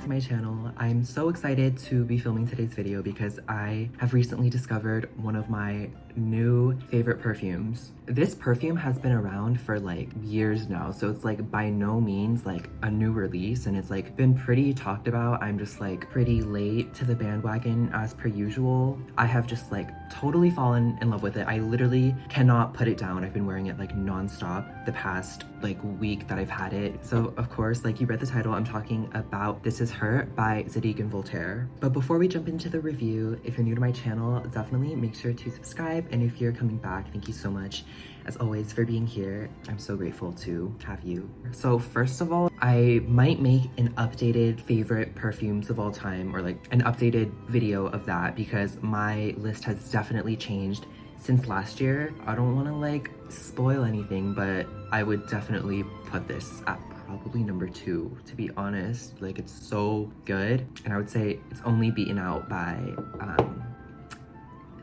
to my channel. I'm so excited to be filming today's video because I have recently discovered one of my new favorite perfumes. This perfume has been around for like years now, so it's like by no means like a new release, and it's like been pretty talked about. I'm just like pretty late to the bandwagon as per usual. I have just like totally fallen in love with it. I literally cannot put it down. I've been wearing it like non-stop the past like week that I've had it. So of course, like you read the title, I'm talking about This Is Her by Zadig and Voltaire. But before we jump into the review, if you're new to my channel, definitely make sure to subscribe. And if you're coming back, thank you so much as always for being here. I'm so grateful to have you. So first of all, I might make an updated favorite perfumes of all time, or like an updated video of that, because my list has definitely changed since last year. I don't want to like spoil anything, but I would definitely put this at probably number 2, to be honest. Like, it's so good, and I would say it's only beaten out by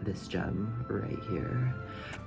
this gem right here.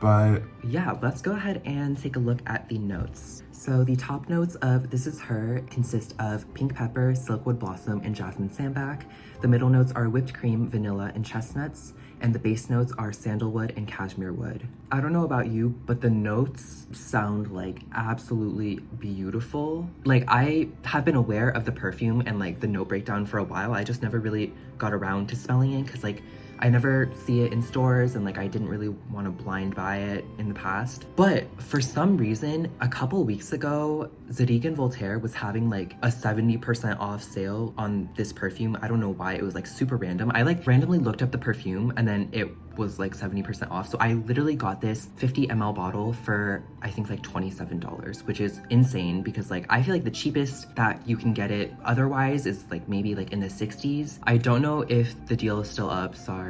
But yeah, let's go ahead and take a look at the notes. So the top notes of This Is Her consist of pink pepper, silkwood blossom, and jasmine sambac. The middle notes are whipped cream, vanilla, and chestnuts. And the base notes are sandalwood and cashmere wood. I don't know about you, but the notes sound like absolutely beautiful. Like, I have been aware of the perfume and like the note breakdown for a while. I just never really got around to smelling it because like I never see it in stores, and like I didn't really want to blind buy it in the past. But for some reason, a couple weeks ago, Zadig and Voltaire was having like a 70% off sale on this perfume. I don't know why, it was like super random. I like randomly looked up the perfume and then it was like 70% off. So I literally got this 50 ml bottle for I think like $27, which is insane because like I feel like the cheapest that you can get it otherwise is like maybe like in the 60s. I don't know if the deal is still up, sorry.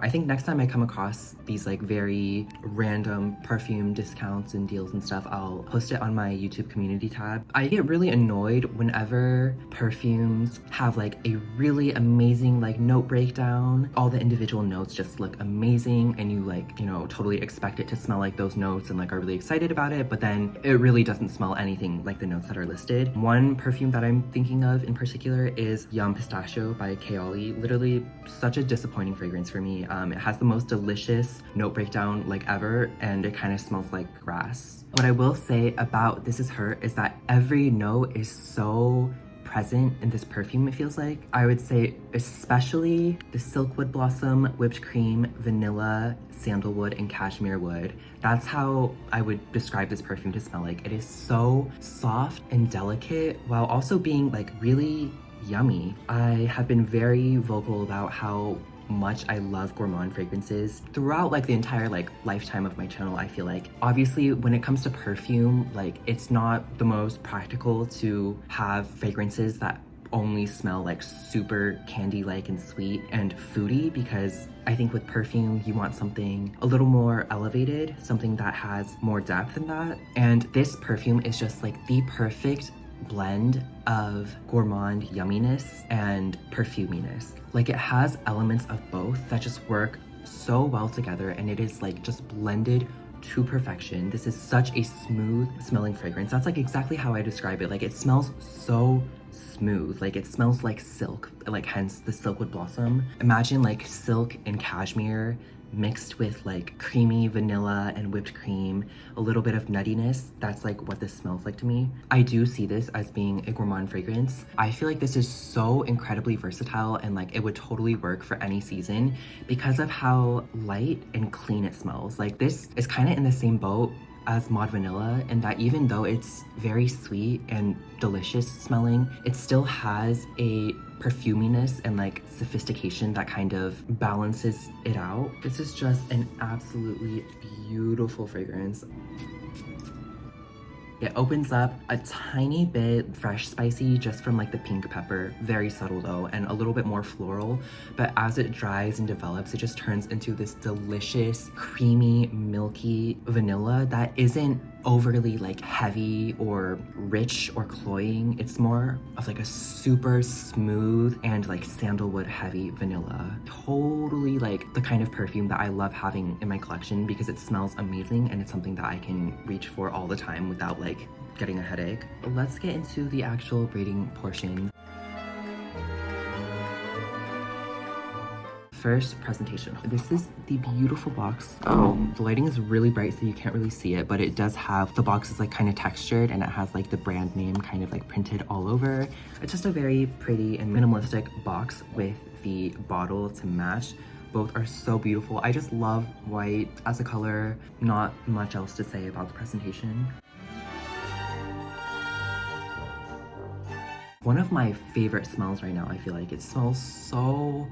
I think next time I come across these like very random perfume discounts and deals and stuff, I'll post it on my YouTube community tab. I get really annoyed whenever perfumes have like a really amazing like note breakdown. All the individual notes just look amazing, and you like, you know, totally expect it to smell like those notes and like are really excited about it, but then it really doesn't smell anything like the notes that are listed. One perfume that I'm thinking of in particular is Yum Pistachio by Kaoli. Literally such a disappointing fragrance for me. It has the most delicious note breakdown like ever, and it kind of smells like grass. What I will say about This Is Her is that every note is so present in this perfume, it feels like. I would say especially the silkwood blossom, whipped cream, vanilla, sandalwood, and cashmere wood. That's how I would describe this perfume to smell like. It is so soft and delicate while also being like really yummy. I have been very vocal about how much I love gourmand fragrances throughout like the entire like lifetime of my channel. I feel like obviously when it comes to perfume, like it's not the most practical to have fragrances that only smell like super candy-like and sweet and foody, because I think with perfume you want something a little more elevated, something that has more depth than that. And this perfume is just like the perfect blend of gourmand yumminess and perfuminess. Like, it has elements of both that just work so well together, and it is like just blended to perfection. This is such a smooth smelling fragrance. That's like exactly how I describe it. Like, it smells so smooth. Like, it smells like silk, like hence the silkwood blossom. Imagine like silk and cashmere mixed with like creamy vanilla and whipped cream, a little bit of nuttiness. That's like what this smells like to me. I do see this as being a gourmand fragrance. I feel like this is so incredibly versatile, and like it would totally work for any season because of how light and clean it smells. Like, this is kind of in the same boat as Mod Vanilla, and that even though it's very sweet and delicious smelling, it still has a perfuminess and like sophistication that kind of balances it out. This is just an absolutely beautiful fragrance. It opens up a tiny bit fresh spicy just from like the pink pepper, very subtle though, and a little bit more floral. But as it dries and develops, it just turns into this delicious, creamy, milky vanilla that isn't overly like heavy or rich or cloying. It's more of like a super smooth and like sandalwood heavy vanilla. Totally like the kind of perfume that I love having in my collection because it smells amazing and it's something that I can reach for all the time without like getting a headache. Let's get into the actual rating portion. first, presentation. This is the beautiful box. The lighting is really bright, so you can't really see it, but it does have, the box is like kind of textured and it has like the brand name kind of like printed all over. It's just a very pretty and minimalistic box with the bottle to match. Both are so beautiful. I just love white as a color. Not much else to say about the presentation. One of my favorite smells right now, I feel like. It smells so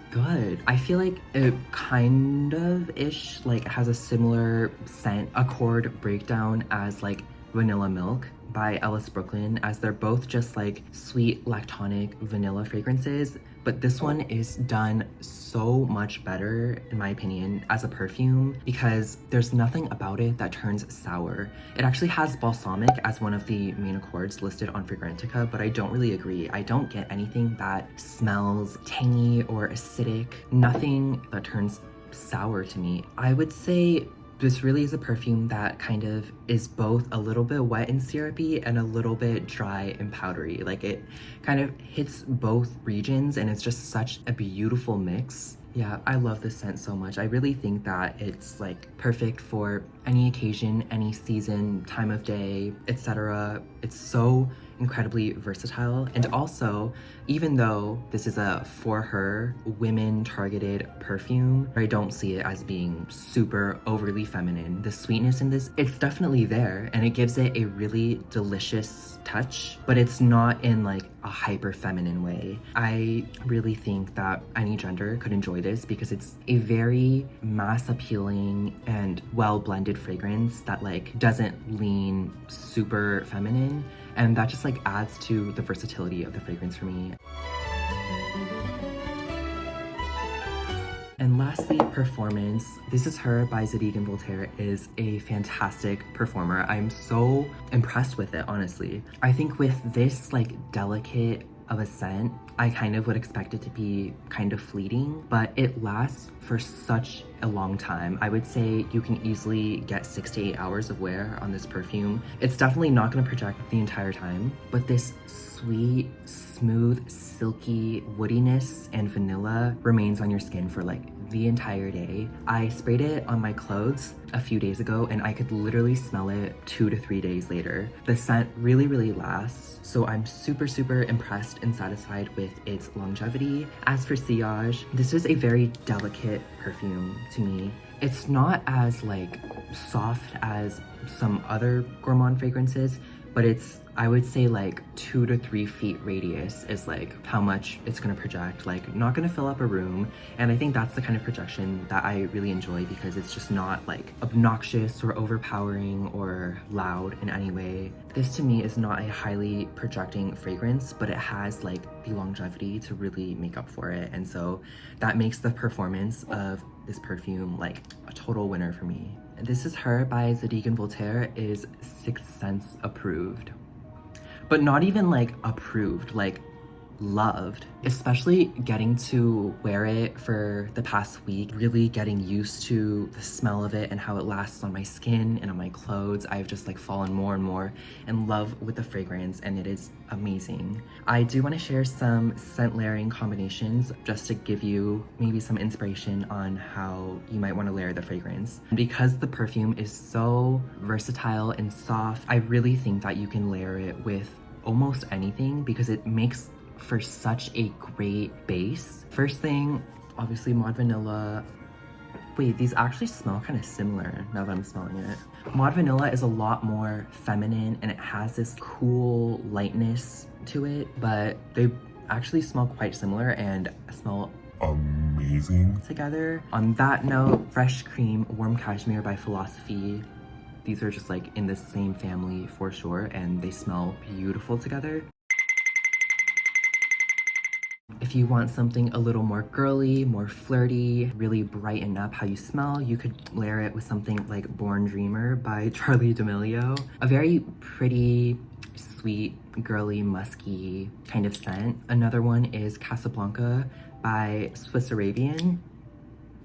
good. I feel like it kind of ish like has a similar scent accord breakdown as like Vanilla Milk by Ellis Brooklyn, as they're both just like sweet lactonic vanilla fragrances, but this one is done so much better in my opinion as a perfume because there's nothing about it that turns sour. It actually has balsamic as one of the main accords listed on Fragrantica, but I don't really agree. I don't get anything that smells tangy or acidic, nothing that turns sour to me. I would say this really is a perfume that kind of is both a little bit wet and syrupy and a little bit dry and powdery. Like it kind of hits both regions and it's just such a beautiful mix. Yeah, I love this scent so much. I really think that it's like perfect for any occasion, any season, time of day, etc. It's so incredibly versatile. And also, even though this is a for her women targeted perfume, I don't see it as being super overly feminine. The sweetness in this, it's definitely there and it gives it a really delicious touch, but it's not in like a hyper feminine way. I really think that any gender could enjoy this because it's a very mass appealing and well blended fragrance that like doesn't lean super feminine, and that just like adds to the versatility of the fragrance for me. And lastly, performance. This Is Her by Zadig and Voltaire is a fantastic performer. I'm so impressed with it, honestly. I think with this like delicate of a scent, I kind of would expect it to be kind of fleeting, but it lasts for such a long time. I would say you can easily get 6 to 8 hours of wear on this perfume. It's definitely not gonna project the entire time, but this sweet, smooth, silky woodiness and vanilla remains on your skin for like the entire day. I sprayed it on my clothes a few days ago and I could literally smell it 2 to 3 days later. The scent really lasts, so I'm super impressed and satisfied with its longevity. As for sillage, this is a very delicate perfume to me. It's not as like soft as some other gourmand fragrances, but it's, I would say like 2 to 3 feet radius is like how much it's gonna project, like not gonna fill up a room. And I think that's the kind of projection that I really enjoy because it's just not like obnoxious or overpowering or loud in any way. This to me is not a highly projecting fragrance, but it has like the longevity to really make up for it. And so that makes the performance of this perfume like a total winner for me. This Is Her by Zadig and Voltaire is Sixth Sense approved. But not even like approved, like loved. Especially getting to wear it for the past week, really getting used to the smell of it and how it lasts on my skin and on my clothes. I've just like fallen more and more in love with the fragrance and it is amazing. I do want to share some scent layering combinations just to give you maybe some inspiration on how you might want to layer the fragrance. Because the perfume is so versatile and soft, I really think that you can layer it with almost anything because it makes for such a great base. First thing, obviously Maud Vanilla. Wait, these actually smell kind of similar now that I'm smelling it. Maud Vanilla is a lot more feminine and it has this cool lightness to it, but they actually smell quite similar and smell amazing together. On that note, Fresh Cream Warm Cashmere by Philosophy. These are just like in the same family for sure and they smell beautiful together. If you want something a little more girly, more flirty, really brighten up how you smell, you could layer it with something like Born Dreamer by Charli D'Amelio. A very pretty, sweet, girly, musky kind of scent. Another one is Casablanca by Swiss Arabian.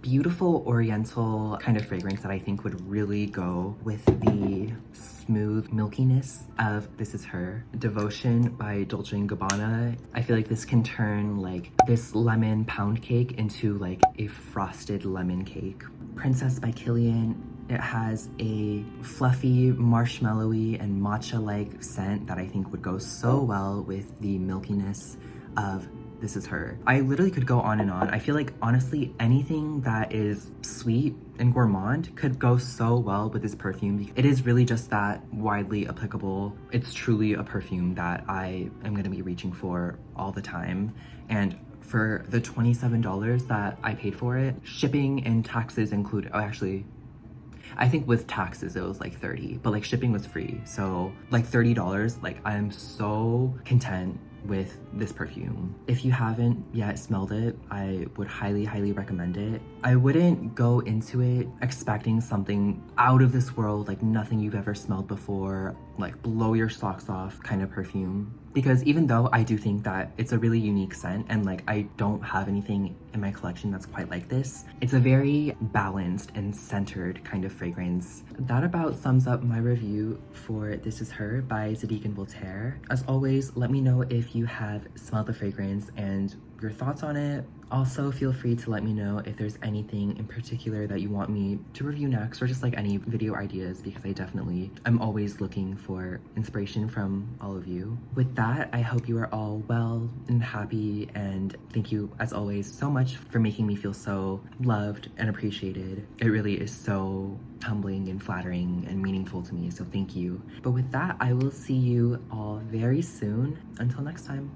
beautiful oriental kind of fragrance that I think would really go with the smooth milkiness of This Is Her. Devotion by Dolce & Gabbana. I feel like this can turn like this lemon pound cake into like a frosted lemon cake. Princess by Kilian. It has a fluffy, marshmallowy, and matcha-like scent that I think would go so well with the milkiness of This Is Her. I literally could go on and on. I feel like honestly anything that is sweet and gourmand could go so well with this perfume. It is really just that widely applicable. It's truly a perfume that I am gonna be reaching for all the time. And for the $27 that I paid for it, shipping and taxes included, oh actually, I think with taxes it was like 30, but like shipping was free. So like $30, like I'm so content with this perfume. If you haven't yet smelled it, I would highly, highly recommend it. I wouldn't go into it expecting something out of this world, like nothing you've ever smelled before, like blow your socks off kind of perfume. Because even though I do think that it's a really unique scent and like I don't have anything in my collection that's quite like this, it's a very balanced and centered kind of fragrance. That about sums up my review for This Is Her by Zadig and Voltaire. As always, let me know if you have smelled the fragrance and your thoughts on it. Also, feel free to let me know if there's anything in particular that you want me to review next, or just like any video ideas, because I definitely am always looking for inspiration from all of you. With that, I hope you are all well and happy, and thank you as always so much for making me feel so loved and appreciated. It really is so humbling and flattering and meaningful to me, so thank you. But with that, I will see you all very soon. Until next time.